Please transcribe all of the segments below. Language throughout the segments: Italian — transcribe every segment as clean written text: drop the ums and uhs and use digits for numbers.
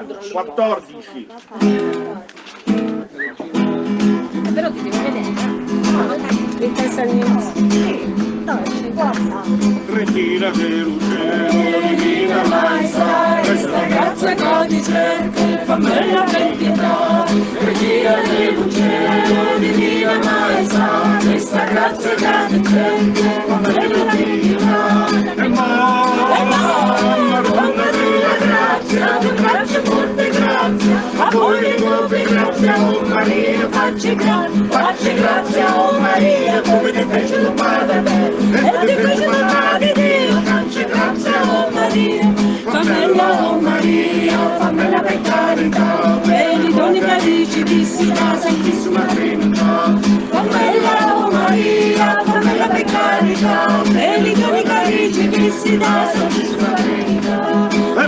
14. Però ti devo vedere. In testa all'inizio. No, 50. Retira che l'uccello divina mai sa, questa ragazza qua ti cerca, fammela per pietà. Retira che l'uccello divina mai sa, questa ragazza qua ti cerca, fammela per pietà. E Madonna della grazia, tu grazie, molte grazie, a voi di nuove grazie, oh Maria, facci grazia, oh Maria, come ti fece tuo padre bello, e ti fece mamma di Dio, facci grazia, oh Maria, fammela per carità, per i doni radici di Sina, Santissima Trinità. Fammela, oh Maria, fammela per carità, per i doni radici di Sina, Santissima Trinità. E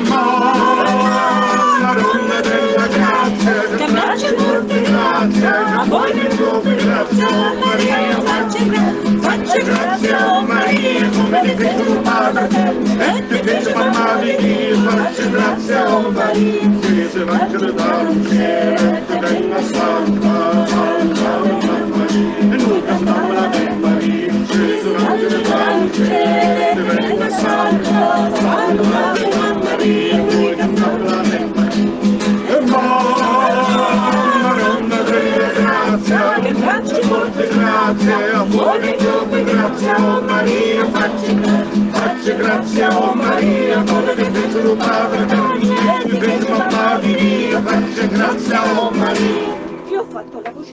Madonna della grazia, che piace molte grazie, a voi di nuove grazie, oh Maria, facci grazia, oh Maria, come ti fece tuo padre e ti fece mamma di Dio, facci grazia, oh Maria, chiese l'angelo dal cielo, che venga santa, santa, mamma mia, e noi cantiamo la Ave Maria, chiese l'angelo dal cielo, che venga santa, santa, mamma mia, e noi cantiamo la Ave Maria. E Madonna della grazia, che facci molte grazie, a voi come grazie, oh Maria, facci grazia, oh Maria, come ti fece tuo padre, ti fece mamma di Dio, facci grazia, oh Maria. Io ho fatto la voce.